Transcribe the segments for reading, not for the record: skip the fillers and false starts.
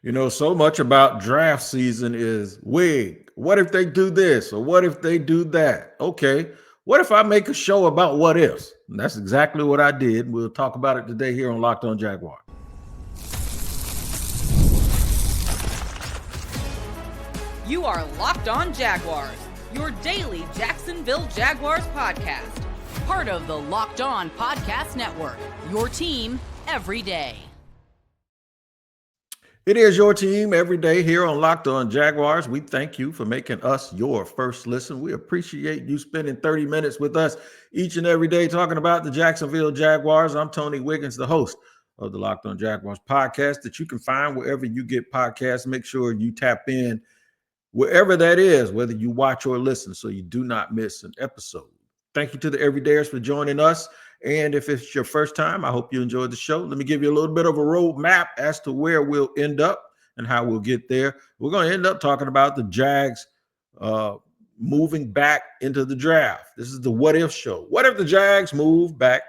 You know, so much about draft season is wig. What if they do this or what if they do that? Okay. What if I make a show about what ifs? And that's exactly what I did. We'll talk about it today here on Locked On Jaguar. You are Locked On Jaguars, your daily Jacksonville Jaguars podcast. Part of the Locked On Podcast Network, your team every day. It is your team every day here on Locked On Jaguars. We thank you for making us your first listen. We appreciate you spending 30 minutes with us each and every day talking about the Jacksonville Jaguars. I'm Tony Wiggins, the host of the Locked On Jaguars podcast that you can find wherever you get podcasts. Make sure you tap in wherever that is, whether you watch or listen, so you do not miss an episode. Thank you to the everydayers for joining us. And if it's your first time, I hope you enjoyed the show. Let me give you a little bit of a roadmap as to where we'll end up and how we'll get there. We're going to end up talking about the Jags moving back into the draft. This is the what if show. What if the Jags move back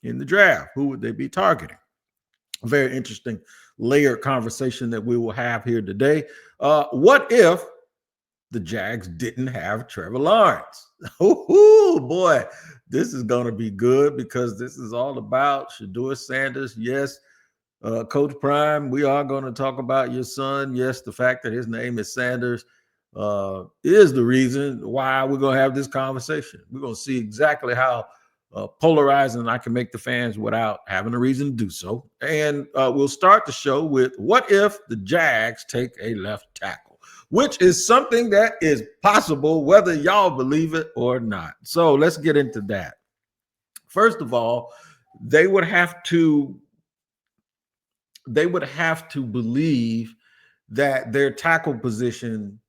in the draft? Who would they be targeting? A very interesting layered conversation that we will have here today. What if the Jags didn't have Trevor Lawrence? Oh boy, this is going to be good because this is all about Shedeur Sanders. Yes, Coach Prime, we are going to talk about your son. Yes, the fact that his name is Sanders is the reason why we're going to have this conversation. We're going to see exactly how polarizing I can make the fans without having a reason to do so. And we'll start the show with what if the Jags take a left tackle, which is something that is possible, whether y'all believe it or not. So let's get into that. First of all, they would have to believe that their tackle position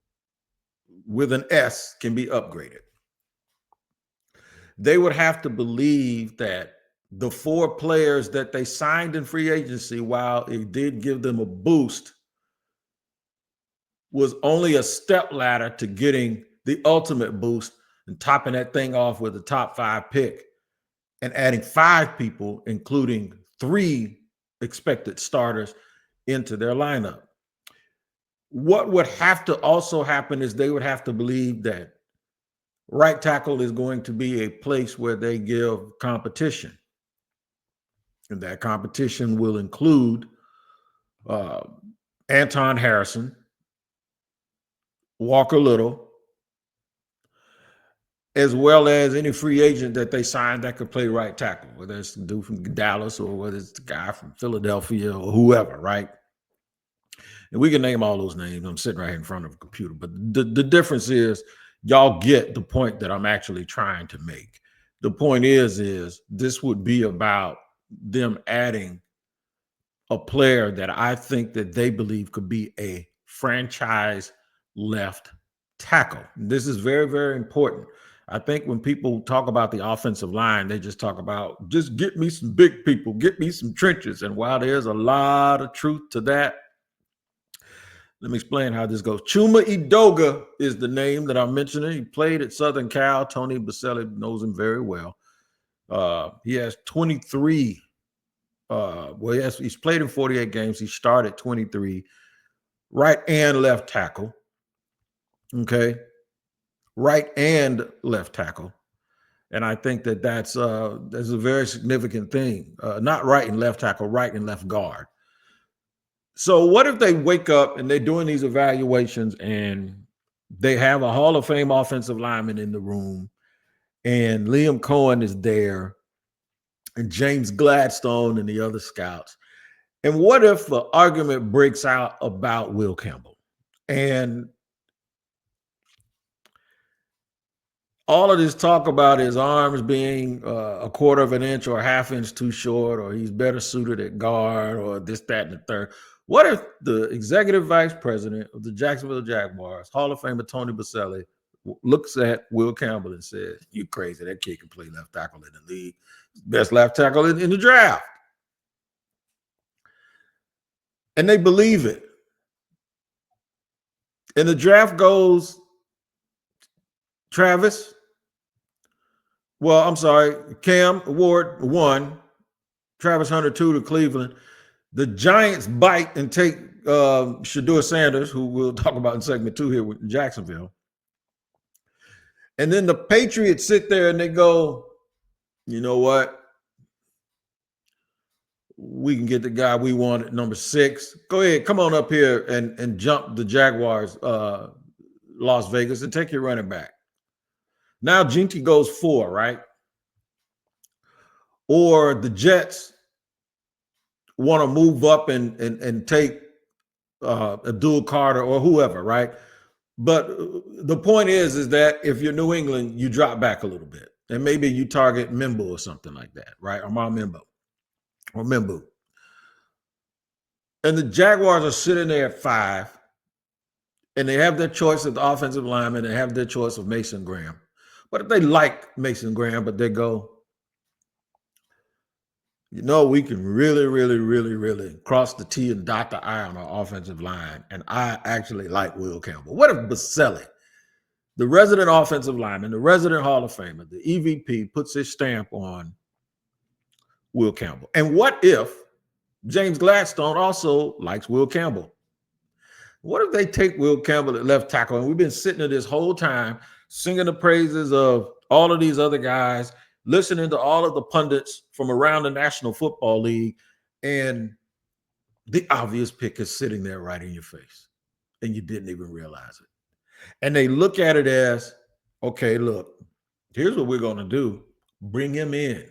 with an S can be upgraded. They would have to believe that the 4 players that they signed in free agency, while it did give them a boost, was only a step ladder to getting the ultimate boost and topping that thing off with a top 5 pick and adding 5 people, including 3 expected starters, into their lineup. What would have to also happen is they would have to believe that right tackle is going to be a place where they give competition. And that competition will include Anton Harrison, Walker Little, as well as any free agent that they signed that could play right tackle, whether it's the dude from Dallas or whether it's the guy from Philadelphia or whoever, right? And we can name all those names. I'm sitting right here in front of a computer. But the difference is y'all get the point that I'm actually trying to make. The point is this would be about them adding a player that I think that they believe could be a franchise left tackle. This is very, very important. I think when people talk about the offensive line, they just talk about just get me some big people, get me some trenches. And while there's a lot of truth to that, let me explain how this goes. Chuma Edoga is the name that I'm mentioning. He played at Southern Cal. Tony Baselli knows him very well. He has 23. He's played in 48 games. He started 23. Right and left tackle. Okay. Right and left tackle. And I think that that's a very significant thing. Not right and left tackle, right and left guard. So what if they wake up and they're doing these evaluations and they have a Hall of Fame offensive lineman in the room and Liam Cohen is there and James Gladstone and the other scouts? And what if the argument breaks out about Will Campbell? And all of this talk about his arms being a quarter of an inch or a half inch too short, or he's better suited at guard, or this, that, and the third. What if the executive vice president of the Jacksonville Jaguars, Hall of Famer Tony Baselli, looks at Will Campbell and says, "You crazy, that kid can play left tackle in the league. Best left tackle in the draft." And they believe it. And the draft goes Travis. Well, I'm sorry, Cam Ward 1, Travis Hunter 2 to Cleveland. The Giants bite and take Shedeur Sanders, who we'll talk about in segment 2 here with Jacksonville. And then the Patriots sit there and they go, you know what? We can get the guy we want at number 6. Go ahead, come on up here and jump the Jaguars, Las Vegas, and take your running back. Now Jinky goes 4, right? Or the Jets want to move up and take Abdul Carter or whoever, right? But the point is that if you're New England, you drop back a little bit. And maybe you target Mimbo or something like that, right? Or Mimbo. Or Mimbo. And the Jaguars are sitting there at 5, and they have their choice of the offensive lineman, they have their choice of Mason Graham. But if they like Mason Graham, but they go, you know, we can really, really, really, really cross the T and dot the I on our offensive line, and I actually like Will Campbell. What if Baselli, the resident offensive lineman, the resident Hall of Famer, the EVP, puts his stamp on Will Campbell? And what if James Gladstone also likes Will Campbell? What if they take Will Campbell at left tackle? And we've been sitting there this whole time singing the praises of all of these other guys, listening to all of the pundits from around the National Football League, and the obvious pick is sitting there right in your face, and you didn't even realize it. And they look at it as, okay, look, here's what we're going to do. Bring him in.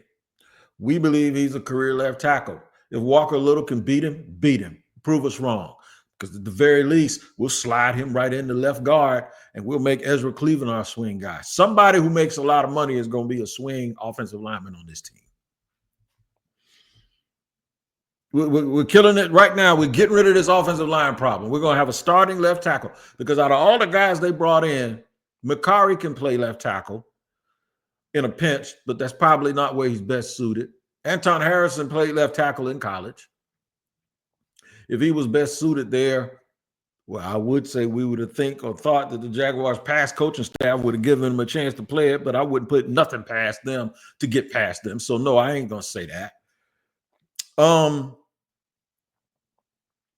We believe he's a career left tackle. If Walker Little can beat him. Prove us wrong. Because at the very least, we'll slide him right into left guard, and we'll make Ezra Cleveland our swing guy. Somebody who makes a lot of money is going to be a swing offensive lineman on this team. We're killing it right now. We're getting rid of this offensive line problem. We're going to have a starting left tackle, because out of all the guys they brought in, Macari can play left tackle in a pinch, but that's probably not where he's best suited. Anton Harrison played left tackle in college. If he was best suited there, well, I would say we would have thought that the Jaguars' past coaching staff would have given him a chance to play it, but I wouldn't put nothing past them to get past them. So, no, I ain't going to say that.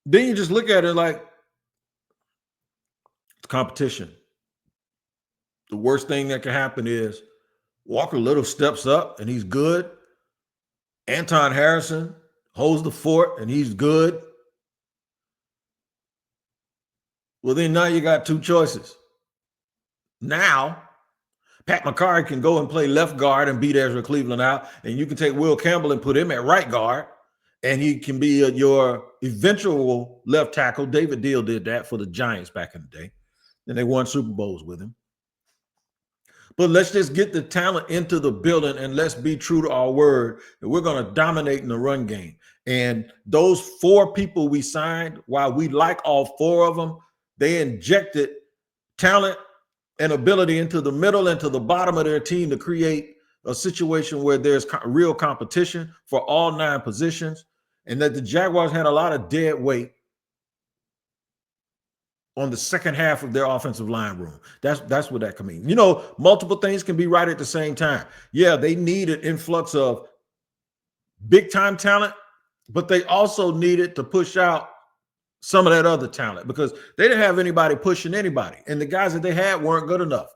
Then you just look at it like competition. The worst thing that can happen is Walker Little steps up and he's good. Anton Harrison holds the fort and he's good. Well, then now you got 2 choices. Now, Pat McCarry can go and play left guard and beat Ezra Cleveland out, and you can take Will Campbell and put him at right guard, and he can be your eventual left tackle. David Deal did that for the Giants back in the day, and they won Super Bowls with him. But let's just get the talent into the building, and let's be true to our word that we're going to dominate in the run game. And those 4 people we signed, while we like all 4 of them, they injected talent and ability into the middle and to the bottom of their team to create a situation where there's real competition for all 9 positions, and that the Jaguars had a lot of dead weight on the second half of their offensive line room. That's what that can mean. You know, multiple things can be right at the same time. Yeah, they need an influx of big-time talent, but they also needed to push out some of that other talent, because they didn't have anybody pushing anybody. And the guys that they had weren't good enough.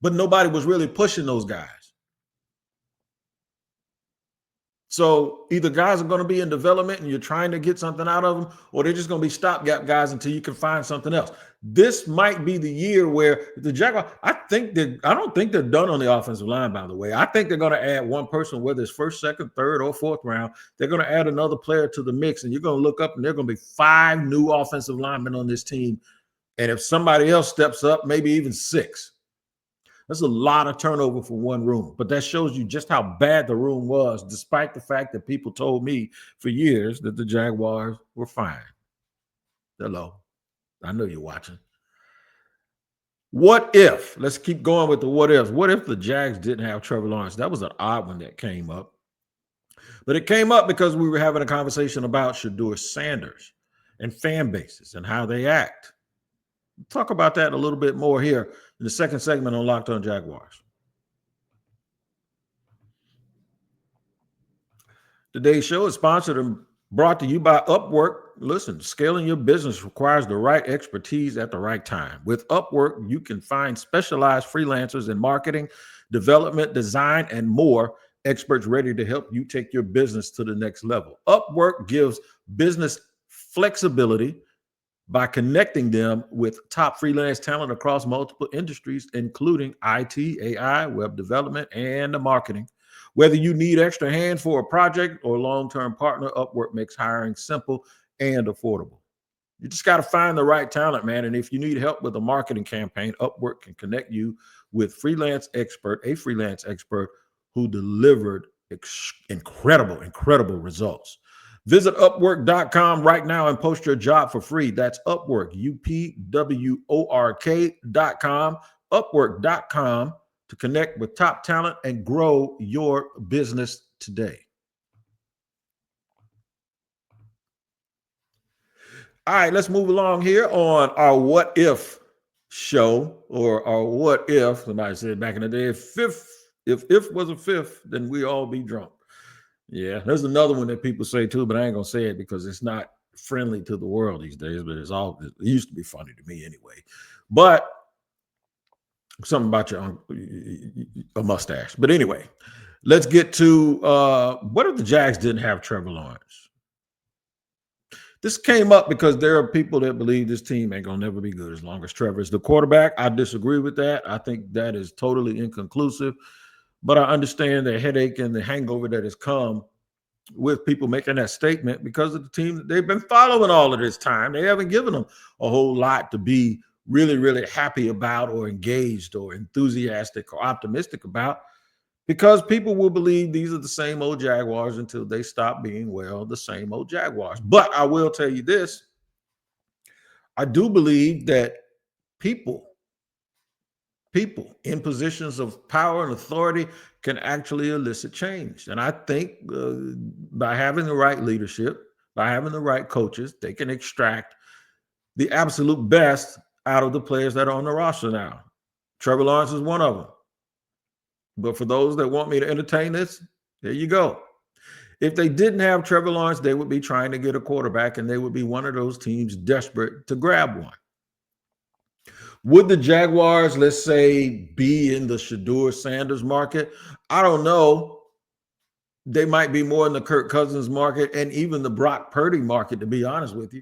But nobody was really pushing those guys. So either guys are going to be in development and you're trying to get something out of them, or they're just going to be stopgap guys until you can find something else. This might be the year where the Jaguars, I don't think they're done on the offensive line, by the way. I think they're going to add one person, whether it's first, second, third, or fourth round. They're going to add another player to the mix, and you're going to look up and there are going to be 5 new offensive linemen on this team. And if somebody else steps up, maybe even 6. That's a lot of turnover for one room, but that shows you just how bad the room was, despite the fact that people told me for years that the Jaguars were fine. Hello. I know you're watching. What if? Let's keep going with the what ifs. What if the Jags didn't have Trevor Lawrence? That was an odd one that came up. But it came up because we were having a conversation about Shedeur Sanders and fan bases and how they act. We'll talk about that a little bit more here in the second segment on Locked On Jaguars. Today's show is sponsored and brought to you by Upwork. listen, scaling your business requires the right expertise at the right time. With Upwork, you can find specialized freelancers in marketing, development, design, and more, experts ready to help you take your business to the next level. Upwork gives business flexibility by connecting them with top freelance talent across multiple industries, including IT, AI, web development, and marketing. Whether you need extra hands for a project or long-term partner, Upwork makes hiring simple and affordable. You just got to find the right talent, man. And if you need help with a marketing campaign, Upwork can connect you with a freelance expert who delivered incredible results. Visit Upwork.com right now and post your job for free. That's Upwork, UPWORK.com, Upwork.com to connect with top talent and grow your business today. All right, let's move along here on our What If show, or our What If. Somebody said back in the day, if was a fifth, then we all be drunk. Yeah, there's another one that people say too, but I ain't gonna say it because it's not friendly to the world these days. But it used to be funny to me anyway. But something about a mustache. But anyway, let's get to what if the Jags didn't have Trevor Lawrence? This came up because there are people that believe this team ain't gonna never be good as long as Trevor's the quarterback. I disagree with that. I think that is totally inconclusive. But I understand the headache and the hangover that has come with people making that statement because of the team that they've been following all of this time. They haven't given them a whole lot to be really happy about or engaged or enthusiastic or optimistic about, because people will believe these are the same old Jaguars until they stop being, well, the same old Jaguars. But I will tell you this. I do believe that people in positions of power and authority can actually elicit change. And I think by having the right leadership, by having the right coaches, they can extract the absolute best out of the players that are on the roster now. Trevor Lawrence is one of them. But for those that want me to entertain this, there you go. If they didn't have Trevor Lawrence, they would be trying to get a quarterback, and they would be one of those teams desperate to grab one. Would the Jaguars, let's say, be in the Shedeur Sanders market? I don't know. They might be more in the Kirk Cousins market and even the Brock Purdy market, to be honest with you.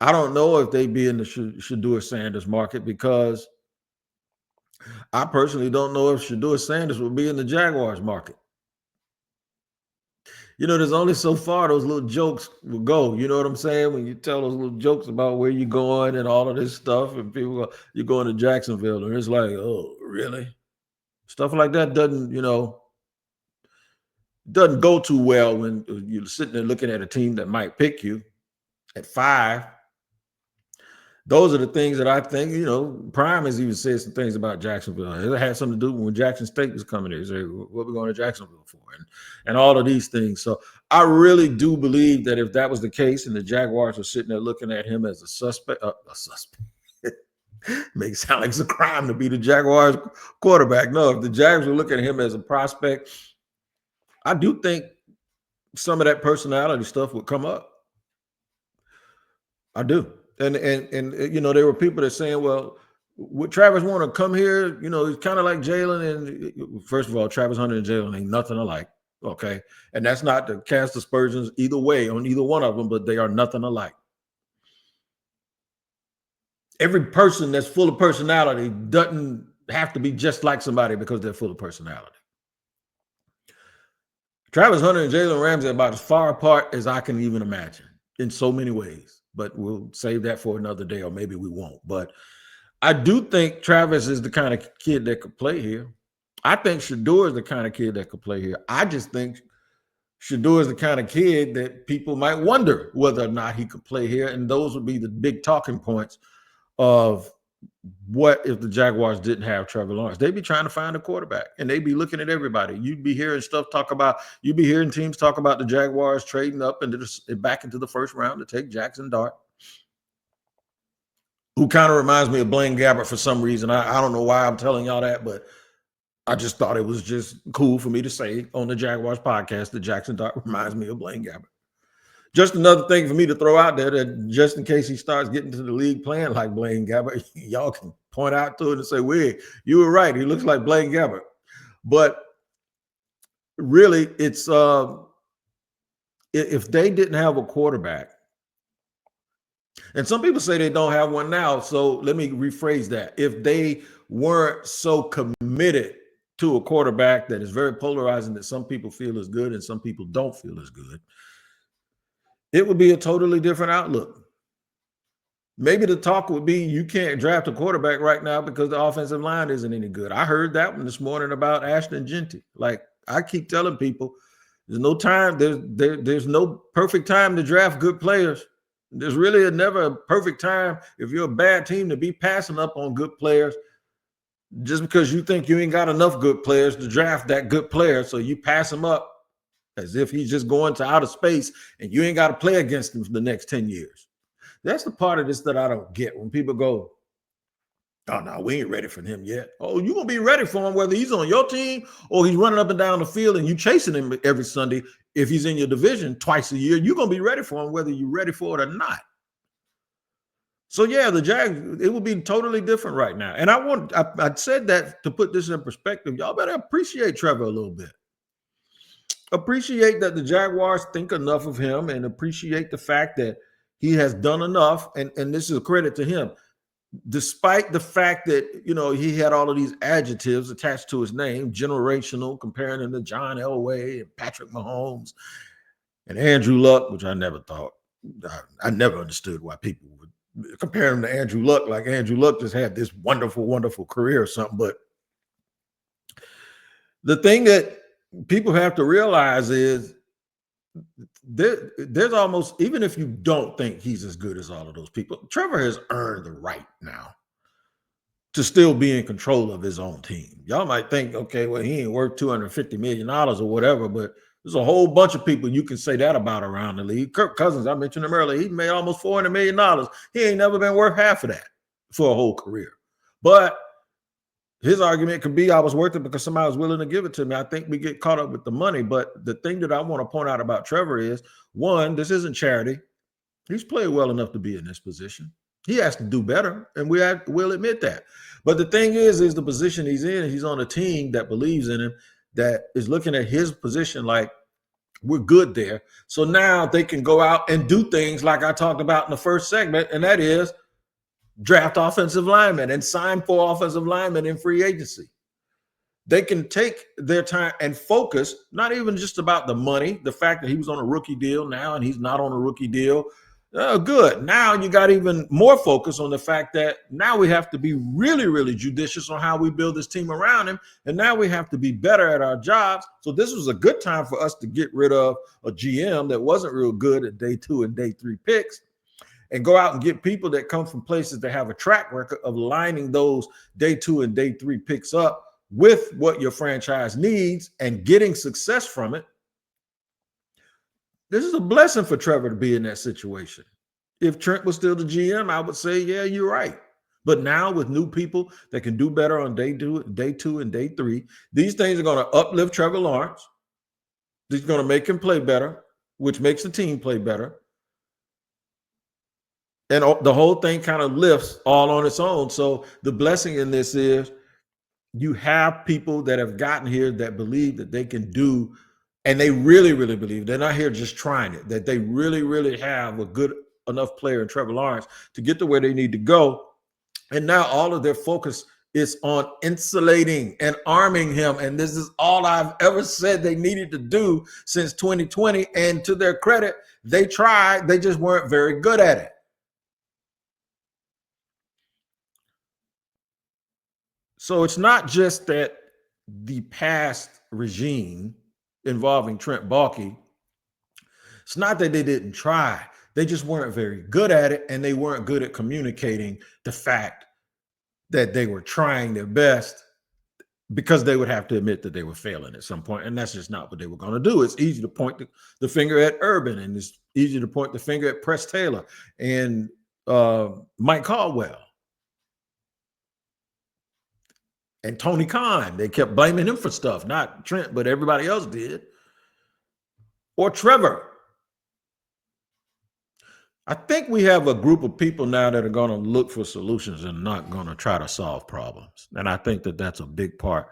I don't know if they'd be in the Shedeur Sanders market, because I personally don't know if Shedeur Sanders would be in the Jaguars market. You know, there's only so far those little jokes will go. You know what I'm saying? When you tell those little jokes about where you're going and all of this stuff, and people go, you're going to Jacksonville, and it's like, oh, really? Stuff like that doesn't go too well when you're sitting there looking at a team that might pick you at 5. Those are the things that I think, Prime has even said some things about Jacksonville. It had something to do when Jackson State was coming there. He said, what are we going to Jacksonville for? And all of these things. So I really do believe that if that was the case and the Jaguars were sitting there looking at him as a suspect, makes it sound like it's a crime to be the Jaguars quarterback. No, if the Jags were looking at him as a prospect, I do think some of that personality stuff would come up. I do. And there were people that saying, well, would Travis want to come here? He's kind of like Jalen. And first of all, Travis Hunter and Jalen ain't nothing alike. Okay. And that's not to cast aspersions either way on either one of them, but they are nothing alike. Every person that's full of personality doesn't have to be just like somebody because they're full of personality. Travis Hunter and Jalen Ramsey are about as far apart as I can even imagine in so many ways. But we'll save that for another day, or maybe we won't. But I do think Travis is the kind of kid that could play here. I think Shedeur is the kind of kid that could play here. I just think Shedeur is the kind of kid that people might wonder whether or not he could play here. And those would be the big talking points of what if the Jaguars didn't have Trevor Lawrence. They'd be trying to find a quarterback, and they'd be looking at everybody. You'd be hearing teams talk about the Jaguars trading up back into the first round to take Jackson Dart, who kind of reminds me of Blaine Gabbert for some reason. I don't know why I'm telling y'all that, but I just thought it was just cool for me to say on the Jaguars podcast that Jackson Dart reminds me of Blaine Gabbert. Just another thing for me to throw out there that just in case he starts getting to the league playing like Blaine Gabbert, y'all can point out to it and say, "Wait, you were right. He looks like Blaine Gabbert." But really, it's if they didn't have a quarterback, and some people say they don't have one now. So let me rephrase that. If they weren't so committed to a quarterback that is very polarizing that some people feel is good and some people don't feel is good, it would be a totally different outlook. Maybe the talk would be you can't draft a quarterback right now because the offensive line isn't any good. I heard that one this morning about Ashton Genty. Like I keep telling people, there's no time. There's no perfect time to draft good players. There's really never a perfect time if you're a bad team to be passing up on good players just because you think you ain't got enough good players to draft that good player. So you pass him up as if he's just going to outer space and you ain't got to play against him for the next 10 years. That's the part of this that I don't get when people go, "Oh, no, we ain't ready for him yet." Oh, you're going to be ready for him whether he's on your team or he's running up and down the field and you chasing him every Sunday. If he's in your division twice a year, you're going to be ready for him whether you're ready for it or not. So, yeah, the Jags, it would be totally different right now. And I said that to put this in perspective. Y'all better appreciate Trevor a little bit. Appreciate that the Jaguars think enough of him and appreciate the fact that he has done enough. And this is a credit to him. Despite the fact that, he had all of these adjectives attached to his name, generational, comparing him to John Elway and Patrick Mahomes and Andrew Luck, which I never thought, I never understood why people would compare him to Andrew Luck, like Andrew Luck just had this wonderful, wonderful career or something. But the thing that people have to realize is there's almost, even if you don't think he's as good as all of those people, Trevor has earned the right now to still be in control of his own team. Y'all might think, okay, well, he ain't worth $250 million or whatever, but there's a whole bunch of people you can say that about around the league. Kirk Cousins, I mentioned him earlier, he made almost $400 million. He ain't never been worth half of that for a whole career. But his argument could be I was worth it because somebody was willing to give it to me. I think we get caught up with the money. But the thing that I want to point out about Trevor is, one, this isn't charity. He's played well enough to be in this position. He has to do better, and we'll admit that. But the thing is the position he's in, he's on a team that believes in him, that is looking at his position like we're good there. So now they can go out and do things like I talked about in the first segment, and that is draft offensive linemen and sign 4 offensive linemen in free agency. They can take their time and focus, not even just about the money, the fact that he was on a rookie deal now and he's not on a rookie deal. Good. Now you got even more focus on the fact that now we have to be really, really judicious on how we build this team around him. And now we have to be better at our jobs. So this was a good time for us to get rid of a GM that wasn't real good at day 2 and day 3 picks, and go out and get people that come from places that have a track record of lining those day 2 and day 3 picks up with what your franchise needs and getting success from it. This is a blessing for Trevor to be in that situation. If Trent was still the GM, I would say, yeah, you're right. But now with new people that can do better on day 2 and day 3, these things are going to uplift Trevor Lawrence. These are going to make him play better, which makes the team play better. And the whole thing kind of lifts all on its own. So the blessing in this is you have people that have gotten here that believe that they can do, and they really, really believe. They're not here just trying it, that they really, really have a good enough player in Trevor Lawrence to get to where they need to go. And now all of their focus is on insulating and arming him. And this is all I've ever said they needed to do since 2020. And to their credit, they tried. They just weren't very good at it. So it's not just that the past regime involving Trent Baalke, it's not that they didn't try. They just weren't very good at it, and they weren't good at communicating the fact that they were trying their best, because they would have to admit that they were failing at some point, and that's just not what they were going to do. It's easy to point the finger at Urban, and it's easy to point the finger at Press Taylor and Mike Caldwell. And Tony Khan, they kept blaming him for stuff, not Trent, but everybody else did. Or Trevor. I think we have a group of people now that are going to look for solutions and not going to try to solve problems. And I think that that's a big part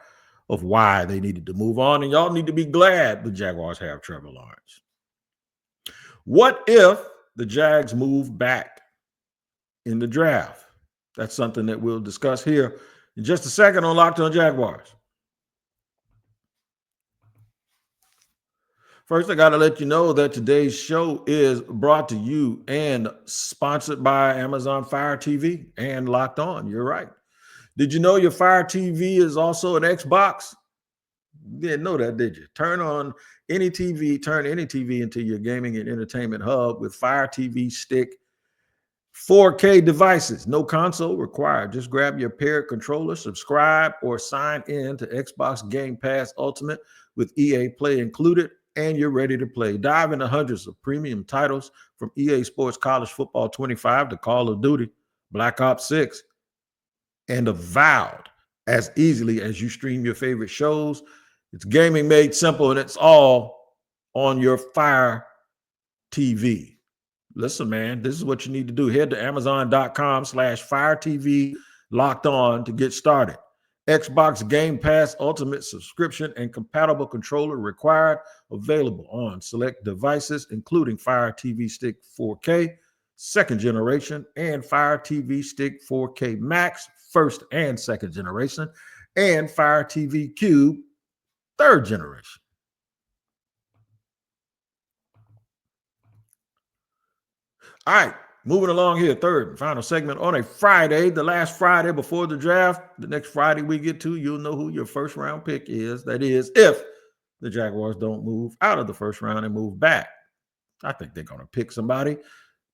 of why they needed to move on. And y'all need to be glad the Jaguars have Trevor Lawrence. What if the Jags move back in the draft? That's something that we'll discuss here in just a second on Locked On Jaguars. First, I got to let you know that today's show is brought to you and sponsored by Amazon Fire TV and Locked On. You're right. Did you know your Fire TV is also an Xbox? You didn't know that, did you? Turn any TV into your gaming and entertainment hub with Fire TV Stick 4K devices. No console required. Just grab your paired controller, subscribe, or sign in to Xbox Game Pass Ultimate with EA Play included, and you're ready to play. Dive into hundreds of premium titles from EA Sports College Football 25 to Call of Duty, Black Ops 6, and Avowed as easily as you stream your favorite shows. It's gaming made simple, and it's all on your Fire TV. Listen, man, this is what you need to do. Head to Amazon.com/Fire TV Locked On to get started. Xbox Game Pass Ultimate subscription and compatible controller required. Available on select devices, including Fire TV Stick 4K, second generation, and Fire TV Stick 4K Max, first and second generation, and Fire TV Cube, third generation. All right, moving along here, third and final segment on a Friday, the last Friday before the draft. The next Friday we get to, you'll know who your first round pick is. That is, if the Jaguars don't move out of the first round and move back. I think they're going to pick somebody.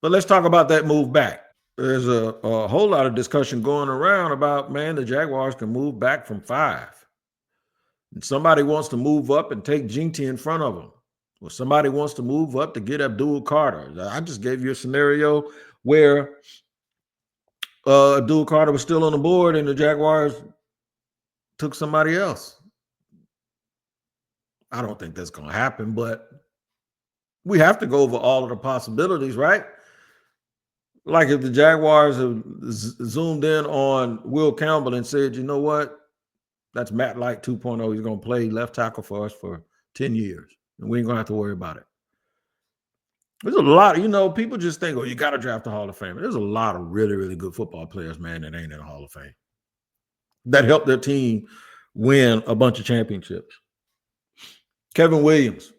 But let's talk about that move back. There's a whole lot of discussion going around about, man, the Jaguars can move back from 5. And somebody wants to move up and take Ginty in front of them. Or somebody wants to move up to get Abdul Carter. I just gave you a scenario where Abdul Carter was still on the board and the Jaguars took somebody else. I don't think that's going to happen, but we have to go over all of the possibilities, right? Like if the Jaguars have zoomed in on Will Campbell and said, you know what? That's Matt Light 2.0. He's going to play left tackle for us for 10 years. And we ain't going to have to worry about it. There's a lot of, people just think, oh, you got to draft a Hall of Famer. There's a lot of really, really good football players, man, that ain't in the Hall of Fame. That helped their team win a bunch of championships. Kevin Williams,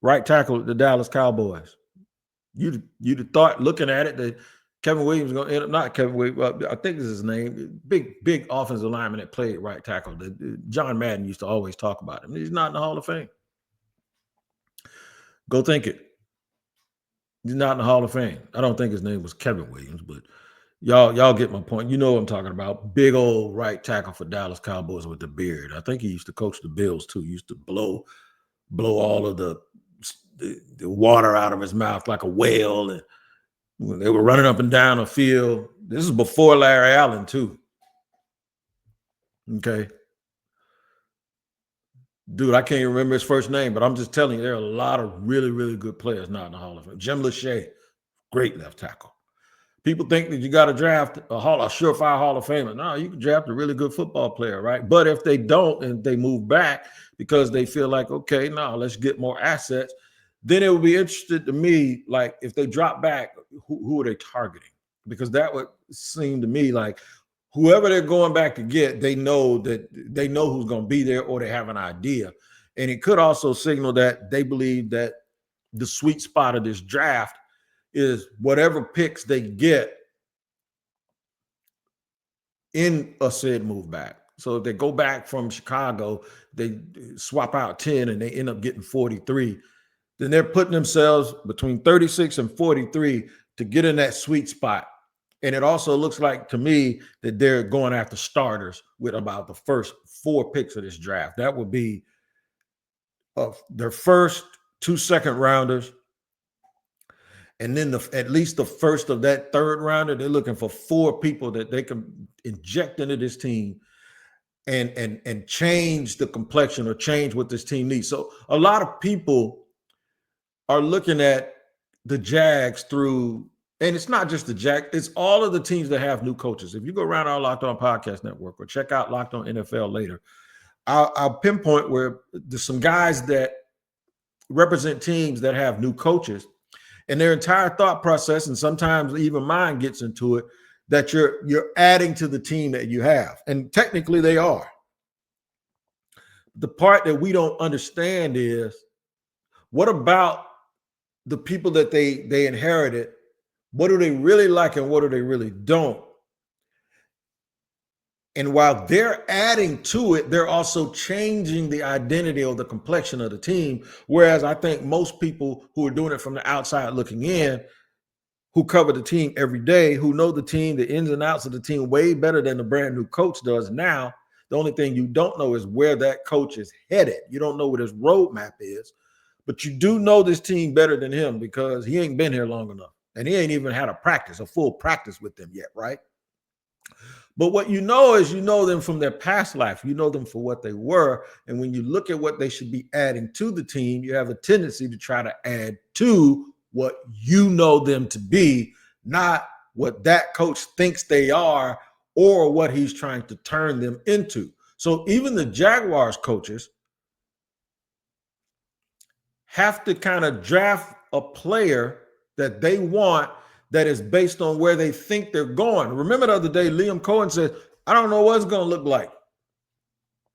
right tackle at the Dallas Cowboys. You'd have thought, looking at it, that Kevin Williams is going to end up, not Kevin Williams, I think is his name, big offensive lineman that played right tackle. John Madden used to always talk about him. He's not in the Hall of Fame. Go think it. He's not in the Hall of Fame. I don't think his name was Kevin Williams, but y'all get my point. You know what I'm talking about. Big old right tackle for Dallas Cowboys with the beard. I think he used to coach the Bills too. He used to blow all of the water out of his mouth like a whale. And when they were running up and down the field, this is before Larry Allen too. Okay. Dude, I can't remember his first name, but I'm just telling you, there are a lot of really, really good players not in the Hall of Fame. Jim Lachey, great left tackle. People think that you got to draft a surefire Hall of Famer. No, you can draft a really good football player, right? But if they don't and they move back because they feel like, okay, no, let's get more assets, then it would be interesting to me, like if they drop back, who are they targeting? Because that would seem to me like whoever they're going back to get, they know who's going to be there, or they have an idea. And it could also signal that they believe that the sweet spot of this draft is whatever picks they get in a said move back. So if they go back from Chicago, they swap out 10 and they end up getting 43, then they're putting themselves between 36 and 43 to get in that sweet spot. And it also looks like to me that they're going after starters with about the first 4 picks of this draft. That would be their first 2 second rounders. And then at least the first of that third rounder, they're looking for 4 people that they can inject into this team and change the complexion or change what this team needs. So a lot of people are looking at the Jags through, and it's not just the Jags, it's all of the teams that have new coaches. If you go around our Locked On Podcast Network or check out Locked On NFL later, I'll pinpoint where there's some guys that represent teams that have new coaches, and their entire thought process, and sometimes even mine gets into it, that you're adding to the team that you have. And technically they are. The part that we don't understand is, what about the people that they inherited? What do they really like and what do they really don't? And while they're adding to it, they're also changing the identity or the complexion of the team. Whereas I think most people who are doing it from the outside looking in, who cover the team every day, who know the team, the ins and outs of the team way better than the brand new coach does now, the only thing you don't know is where that coach is headed. You don't know what his roadmap is, but you do know this team better than him because he ain't been here long enough. And he ain't even had a full practice with them yet, right? But what you know is you know them from their past life. You know them for what they were. And when you look at what they should be adding to the team, you have a tendency to try to add to what you know them to be, not what that coach thinks they are or what he's trying to turn them into. So even the Jaguars coaches have to kind of draft a player that they want that is based on where they think they're going. Remember the other day, Liam Cohen said, I don't know what it's going to look like.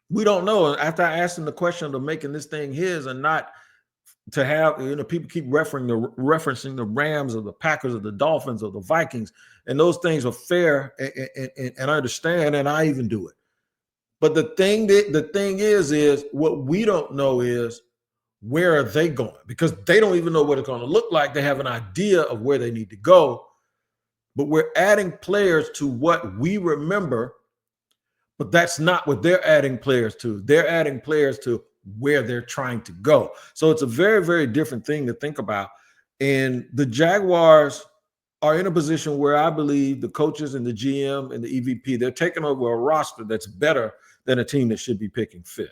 We don't know. After I asked him the question of making this thing his and not to have, people keep referencing the Rams or the Packers or the Dolphins or the Vikings, and those things are fair and I understand, and I even do it. But the thing is what we don't know is, where are they going? Because they don't even know what it's going to look like. They have an idea of where they need to go, but we're adding players to what we remember, but that's not what they're adding players to. They're adding players to where they're trying to go. So it's a very, very different thing to think about. And the Jaguars are in a position where I believe the coaches and the GM and the EVP, they're taking over a roster that's better than a team that should be picking fifth.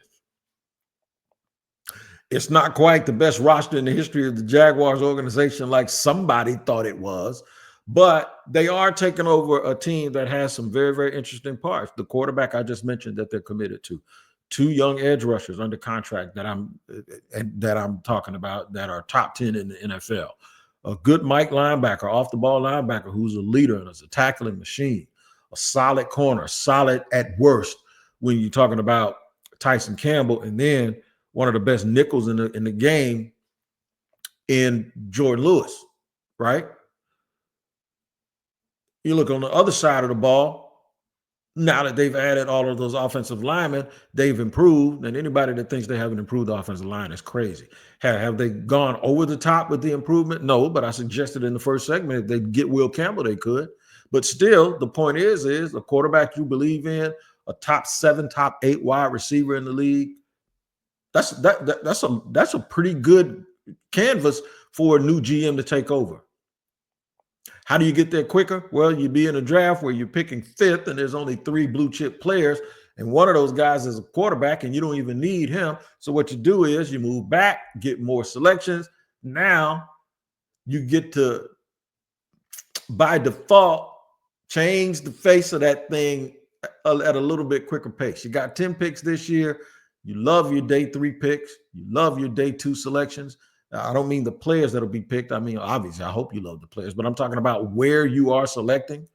It's not quite the best roster in the history of the Jaguars organization like somebody thought it was, but they are taking over a team that has some very, very interesting parts. The quarterback I just mentioned that they're committed to, 2 young edge rushers under contract that I'm talking about that are top 10 in the NFL. A good Mike linebacker, off the ball linebacker who's a leader and is a tackling machine. A solid corner, solid at worst when you're talking about Tyson Campbell, and then one of the best nickels in the game in Jordan Lewis, right? You look on the other side of the ball, now that they've added all of those offensive linemen, they've improved, and anybody that thinks they haven't improved the offensive line is crazy. Have they gone over the top with the improvement? No, but I suggested in the first segment, if they get Will Campbell, they could. But still, the point is a quarterback you believe in, a top 7, top 8 wide receiver in the league, that's a pretty good canvas for a new GM to take over. How do you get there quicker? Well, you be in a draft where you're picking 5th and there's only 3 blue chip players, and one of those guys is a quarterback and you don't even need him. So what you do is you move back, get more selections. Now you get to, by default, change the face of that thing at a little bit quicker pace. You got 10 picks this year. You love your day 3 picks. You love your day 2 selections. I don't mean the players that'll be picked. I mean, obviously, I hope you love the players, but I'm talking about where you are selecting.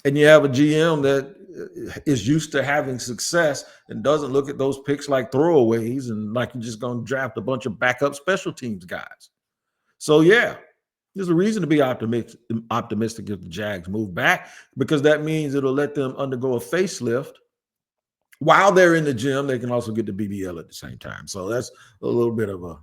And you have a GM that is used to having success and doesn't look at those picks like throwaways and like you're just going to draft a bunch of backup special teams guys. So, yeah, there's a reason to be optimistic if the Jags move back, because that means it'll let them undergo a facelift. While they're in the gym, they can also get the BBL at the same time. So that's a little bit of a,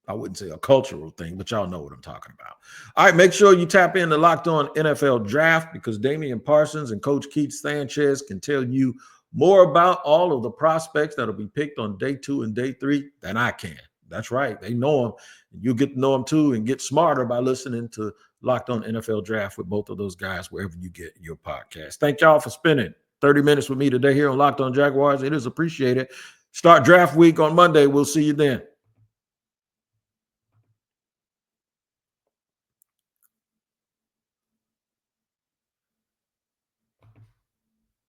I wouldn't say a cultural thing, but y'all know what I'm talking about. All right, make sure you tap in to Locked On NFL Draft, because Damian Parsons and Coach Keith Sanchez can tell you more about all of the prospects that'll be picked on day 2 and day 3 than I can. That's right. They know them. You get to know them too and get smarter by listening to Locked On NFL Draft with both of those guys wherever you get your podcast. Thank y'all for spending 30 minutes with me today here on Locked On Jaguars. It is appreciated. Start draft week on Monday. We'll see you then.